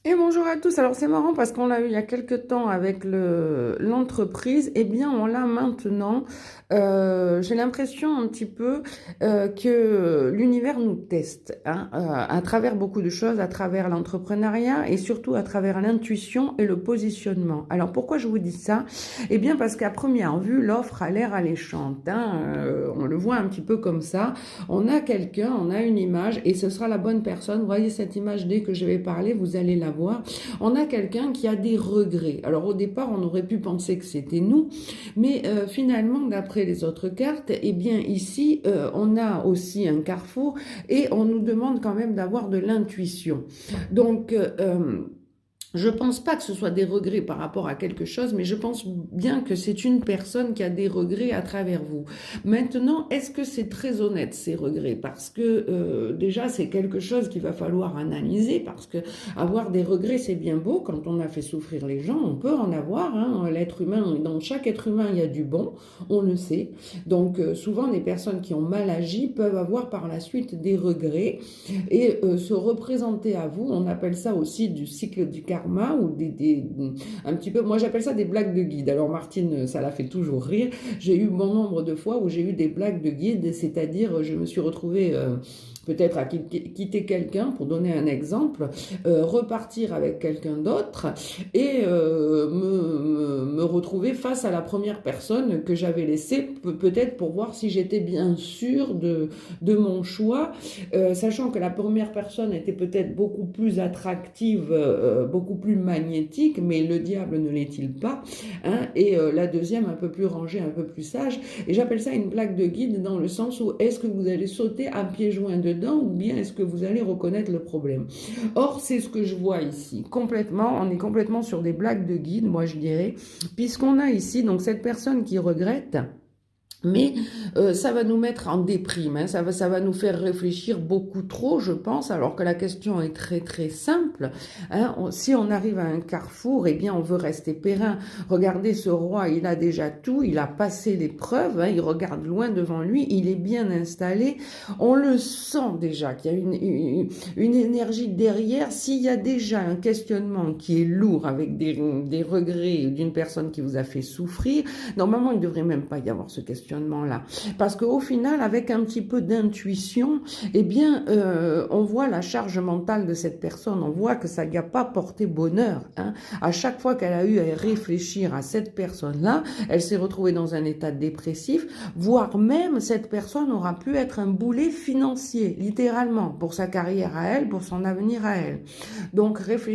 Et bonjour à tous. Alors c'est marrant parce qu'on l'a eu il y a quelques temps avec l'entreprise. Eh bien, on l'a maintenant. J'ai l'impression un petit peu que l'univers nous teste hein, à travers beaucoup de choses, à travers l'entrepreneuriat et surtout à travers l'intuition et le positionnement. Alors pourquoi je vous dis ça? Eh bien parce qu'à première vue, l'offre a l'air alléchante. Hein. On le voit un petit peu comme ça. On a quelqu'un, on a une image et ce sera la bonne personne. Vous voyez cette image dès que je vais parler, vous allez la voir. On a quelqu'un qui a des regrets. Alors au départ, on aurait pu penser que c'était nous, mais finalement, d'après les autres cartes, eh bien ici, on a aussi un carrefour et on nous demande quand même d'avoir de l'intuition. Donc, je pense pas que ce soit des regrets par rapport à quelque chose, mais je pense bien que c'est une personne qui a des regrets à travers vous. Maintenant, est-ce que c'est très honnête ces regrets? Parce que déjà, c'est quelque chose qu'il va falloir analyser, parce que avoir des regrets, c'est bien beau. Quand on a fait souffrir les gens, on peut en avoir. Hein. L'être humain, dans chaque être humain, il y a du bon, on le sait. Donc souvent, des personnes qui ont mal agi peuvent avoir par la suite des regrets et se représenter à vous. On appelle ça aussi du cycle du karma ou un petit peu, moi j'appelle ça des blagues de guide. Alors Martine, ça la fait toujours rire. J'ai eu bon nombre de fois où j'ai eu des blagues de guide, c'est-à-dire je me suis retrouvée peut-être à quitter quelqu'un, pour donner un exemple, repartir avec quelqu'un d'autre et me retrouver face à la première personne que j'avais laissée, peut-être pour voir si j'étais bien sûre de mon choix, sachant que la première personne était peut-être beaucoup plus attractive, beaucoup plus magnétique, mais le diable ne l'est-il pas, hein, et la deuxième un peu plus rangée, un peu plus sage, et j'appelle ça une blague de guide dans le sens où est-ce que vous allez sauter à pieds joints dedans ou bien est-ce que vous allez reconnaître le problème. Or, c'est ce que je vois ici, complètement, on est complètement sur des blagues de guide, moi je dirais, puisqu'on a ici donc cette personne qui regrette, mais ça va nous mettre en déprime, hein. Ça va nous faire réfléchir beaucoup trop, je pense, alors que la question est très très simple. Hein. Si on arrive à un carrefour, eh bien on veut rester périn. Regardez ce roi, il a déjà tout, il a passé l'épreuve, hein, il regarde loin devant lui, il est bien installé. On le sent déjà qu'il y a une énergie derrière. S'il y a déjà un questionnement qui est lourd avec des regrets d'une personne qui vous a fait souffrir, normalement il ne devrait même pas y avoir ce questionnement là, parce qu'au final, avec un petit peu d'intuition, eh bien, on voit la charge mentale de cette personne, on voit que ça n'y a pas porté bonheur. Hein. À chaque fois qu'elle a eu à réfléchir à cette personne-là, elle s'est retrouvée dans un état dépressif, voire même cette personne aura pu être un boulet financier, littéralement, pour sa carrière à elle, pour son avenir à elle. Donc, réfléchir